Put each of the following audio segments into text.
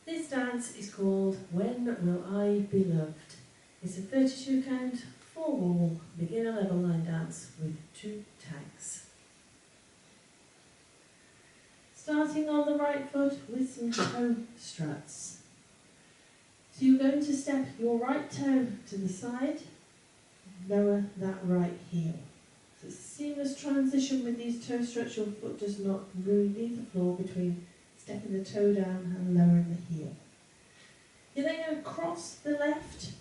This dance is called When Will I Be Loved? It's a 32 count, 4 wall, beginner level line dance with 2 tags. Starting on the right foot with some toe struts. So you're going to step your right toe to the side, lower that right heel. So it's a seamless transition with these toe struts. Your foot does not really leave the floor between stepping the toe down and lowering the heel. You're then going to cross the left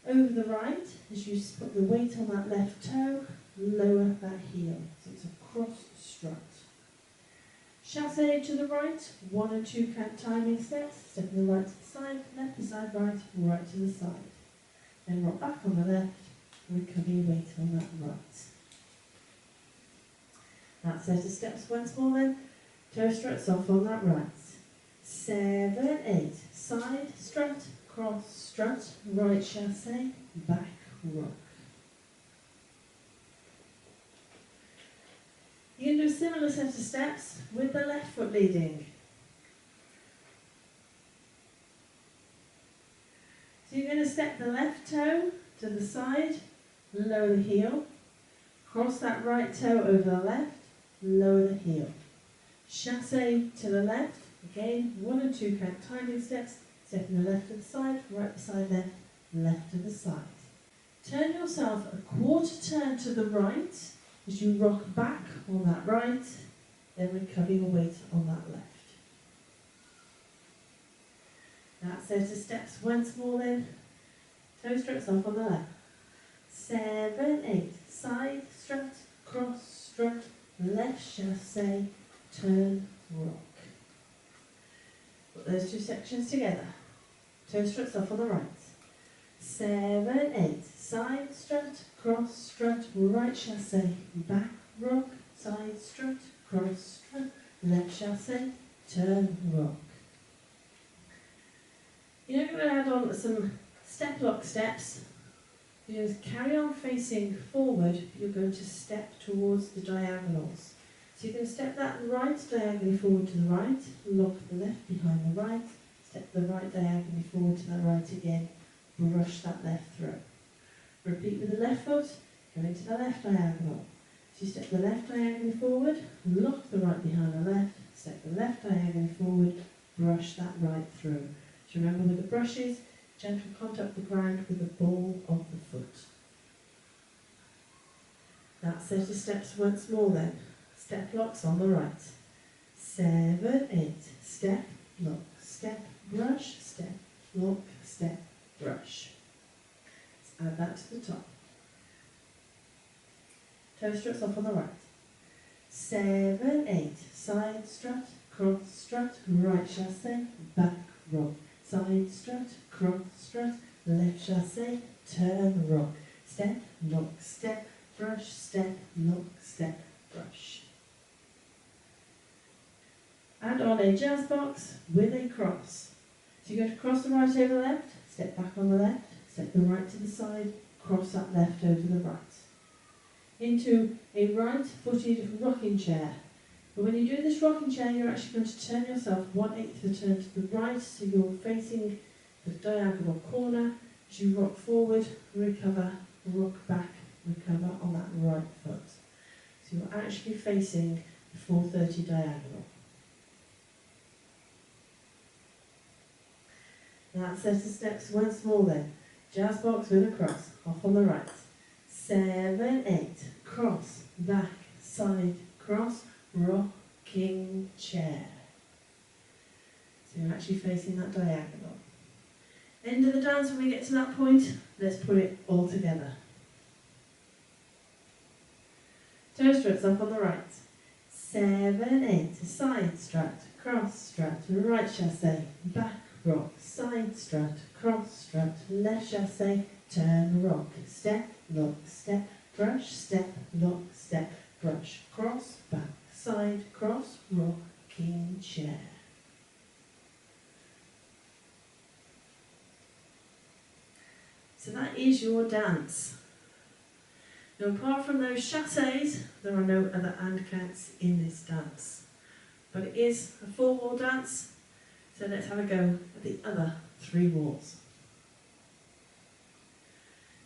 over the right as you put the weight on that left toe, lower that heel. So it's a cross strut. Chassé to the right, 1 and 2 count timing steps, stepping the right to the side, left to side, right to the side. Then rock back on the left, recover your weight on that right. That set of steps once more then, toe struts off on that right. 7, 8, side strut, cross strut, right chassé, back rock. You can do a similar set of steps with the left foot leading. So you're going to step the left toe to the side, lower the heel, cross that right toe over the left, lower the heel. Chassé to the left, again 1 and 2 count timing steps, stepping the left to the side, right beside left, left to the side. Turn yourself a quarter turn to the right as you rock back on that right, then recover your weight on that left. That set of steps once more then, toe struts off on the left. 7, 8, side strut, cross strut, left chassé, turn, rock. Put those 2 sections together. Toe struts off on the right. 7, 8, side strut, cross strut, right chassé, back rock, side strut, cross strut, left chassé, turn, rock. You're now going to add on some step lock steps. You're going to carry on facing forward, you're going to step towards the diagonals. So you can step that right diagonally forward to the right, lock the left behind the right, step the right diagonally forward to the right again, brush that left through. Repeat with the left foot, go into the left diagonal. So you step the left diagonally forward, lock the right behind the left, step the left diagonally forward, brush that right through. So remember with the brushes, gentle contact with the ground with the ball of the foot. That set of steps once more then. Step locks on the right. 7, 8, step, lock, step, brush, step, lock, step, brush. Let's add that to the top. Toe struts off on the right. 7, 8, side strut, cross strut, right chassé, back rock. Side strut, cross strut, left chassé, turn, rock. Step, lock, step, brush, step, lock, step, brush. Add on a jazz box with a cross. So you're going to cross the right over the left, step back on the left, step the right to the side, cross that left over the right. Into a right-footed rocking chair. But when you do this rocking chair, you're actually going to turn yourself 1/8 of the turn to the right, so you're facing the diagonal corner. As you rock forward, recover, rock back, recover on that right foot. So you're actually facing the 430 diagonal. That set of steps once more then. Jazz box with a cross, off on the right. 7, 8, cross, back, side, cross, rocking chair. So you're actually facing that diagonal. End of the dance, when we get to that point, let's put it all together. Toe struts up on the right. 7, 8, side strut, cross strut, right chassé, back rock, side strut, cross strut, left chassé, turn, rock, step, lock, step, brush, step, lock, step, brush, cross, back, side, cross, rocking chair. So that is your dance. Now apart from those chassés, there are no other and counts in this dance. But it is a 4-wall dance, So let's have a go at the other 3 walls.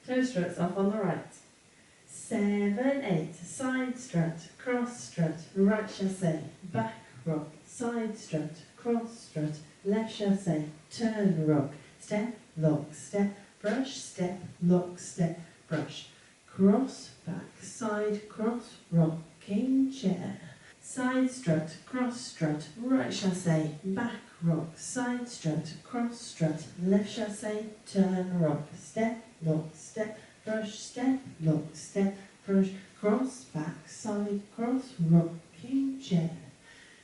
Toe struts off on the right. 7, 8, side strut, cross strut, right chassé, back rock, side strut, cross strut, left chassé, turn rock, step, lock, step, brush, step, lock, step, brush, cross, back, side, cross, rocking chair, side strut, cross strut, right chassé, back rock, side strut, cross strut, left chassé, turn rock, step, lock, step, brush, step, lock, step, brush, cross, back, side, cross, rocking chair.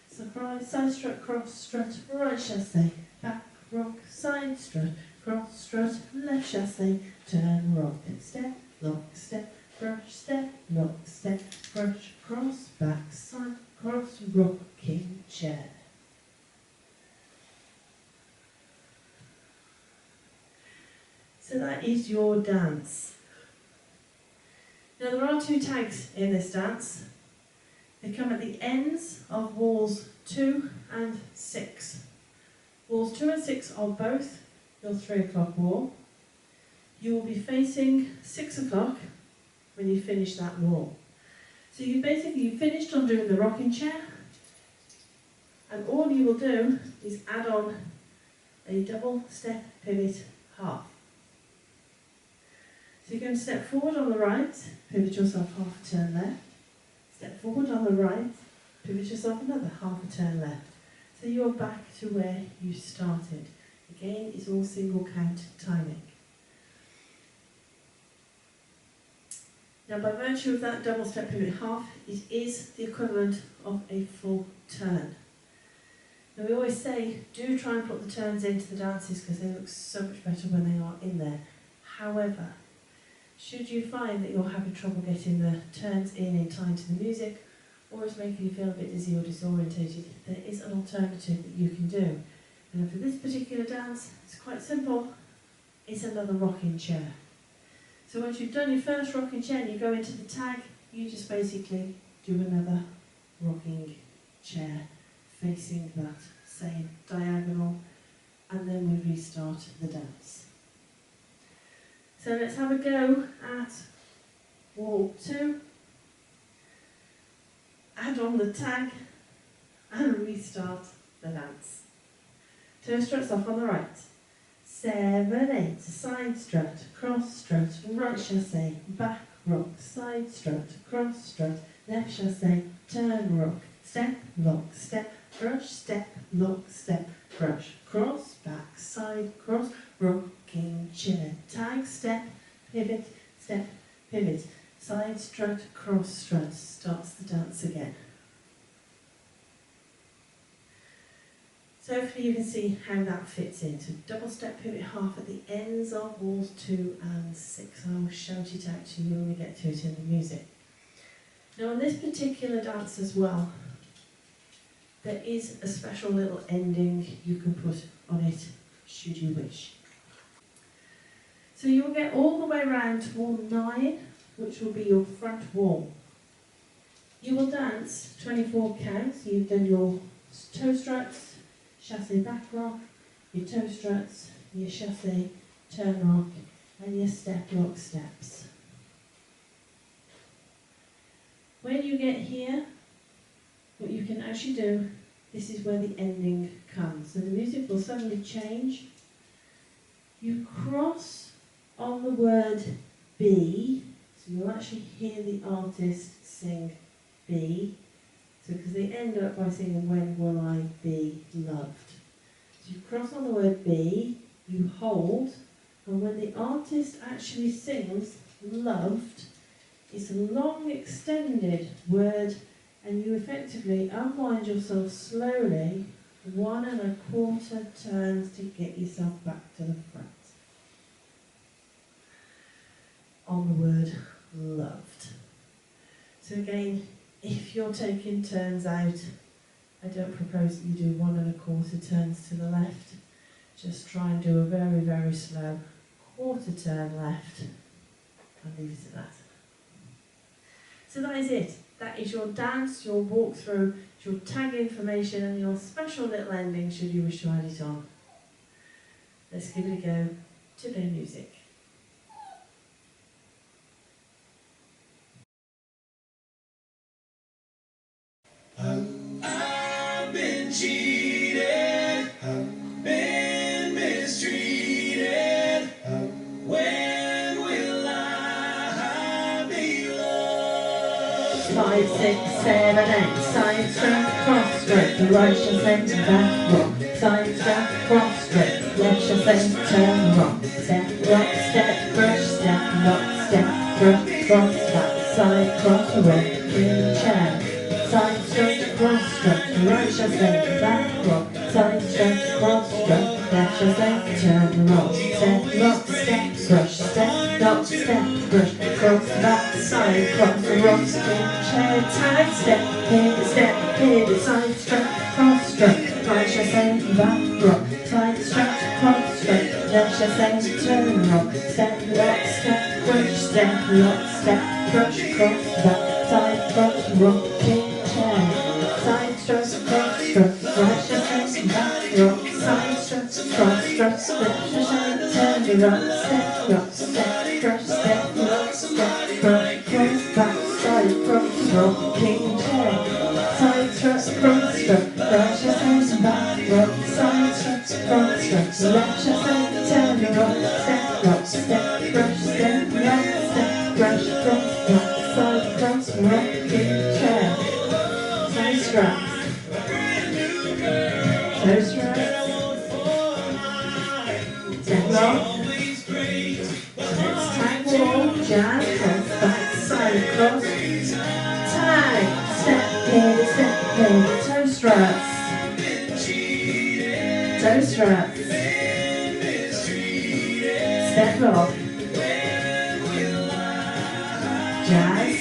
Surprise, side strut, cross strut, right chassé, back, rock, side strut, cross strut, left chassé, turn, rock, step, lock, step, brush, step, lock, step, brush, cross, back, side, cross, rocking chair. So that is your dance. Now there are 2 tags in this dance. They come at the ends of walls 2 and 6. Walls 2 and 6 are both your 3 o'clock wall. You will be facing 6 o'clock when you finish that wall. So you finished on doing the rocking chair, and all you will do is add on a double step pivot half. So you're going to step forward on the right, pivot yourself half a turn left, step forward on the right, pivot yourself another half a turn left. So you're back to where you started. Again, it's all single count timing. Now by virtue of that double step pivot half, it is the equivalent of a full turn. Now we always say, do try and put the turns into the dances because they look so much better when they are in there. However, should you find that you're having trouble getting the turns in time to the music, or it's making you feel a bit dizzy or disorientated, there is an alternative that you can do. And for this particular dance, it's quite simple. It's another rocking chair. So once you've done your first rocking chair and you go into the tag, you just basically do another rocking chair facing that same diagonal, and then we restart the dance. So let's have a go at wall 2, add on the tag and restart the dance. Toe struts off on the right. 7, 8, side strut, cross strut, right chassé, back rock, side strut, cross strut, left chassé, turn rock, step, lock, step, brush, step, lock, step, brush, cross, back, side, cross, rocking chair, tag, step, pivot, side strut, cross strut, starts the dance again. So hopefully you can see how that fits in. So double step pivot half at the ends of walls 2 and 6. I will shout it out to you when we get to it in the music. Now on this particular dance as well, there is a special little ending you can put on it should you wish. So you'll get all the way around to wall 9, which will be your front wall. You will dance 24 counts. You've done your toe struts, chassé back rock, your toe struts, your chassé turn rock, and your step lock steps. When you get here, what you can actually do, this is where the ending comes. So the music will suddenly change. You cross on the word be, so you'll actually hear the artist sing be. So because they end up by singing when will I be loved. So you cross on the word be, you hold, and when the artist actually sings loved, it's a long extended word, and you effectively unwind yourself slowly 1 1/4 turns to get yourself back to the front. On the word loved. So again, if you're taking turns out, I don't propose that you do 1 1/4 turns to the left. Just try and do a very, very slow 1/4 turn left and leave it at that. So that is it. That is your dance, your walkthrough It's your tag information and your special little ending should you wish to add it on. Let's give it a go to their music. I've been cheated, been mistreated. When will I be loved? 5, 6, 7, 8. Side strap, cross strap. The right shall say back rock. Side strap, cross strap. Left shall say turn rock. Step, rock, step, brush, step, rock, step, brush, cross, back, side, cross, rock, in chair. Side strut, cross strut, right shall say back rock. Side strut, cross strut, left shall say turn rock. Step, brush, step, rock, step, brush, cross, back, side, cross, rock, spin, chair, tag, step, hit, side strut, cross strut, right shall say back rock. Side strut, cross strut, left shall say turn rock. Step, brush, step, brush, cross, back, side, cross, rock, side strut, cross strut, right shall say back rock. Side strut, cross strut, left shall say turn rock. Step, brush, step, brush, cross, back, side, cross, rocking chair. Side strut, cross strut, right shall say back rock. Side strut, cross strut, left shall say turn rock. Step, brush, step, brush, cross, back, side, cross, rocking chair. Side straps, toe straps, step lock, let's tag wall, jazz, cross, back, side, cross, tag, step, toe straps, step lock, jazz,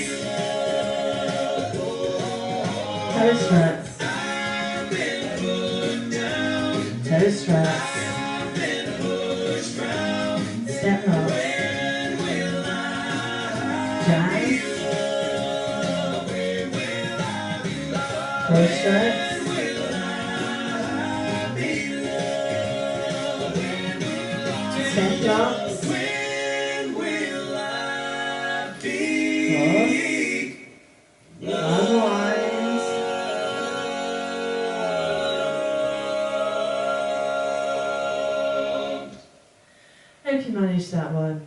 toe straps, step lock, jazz, toe straps, step locks, cross, otherwise. Hope you managed that one.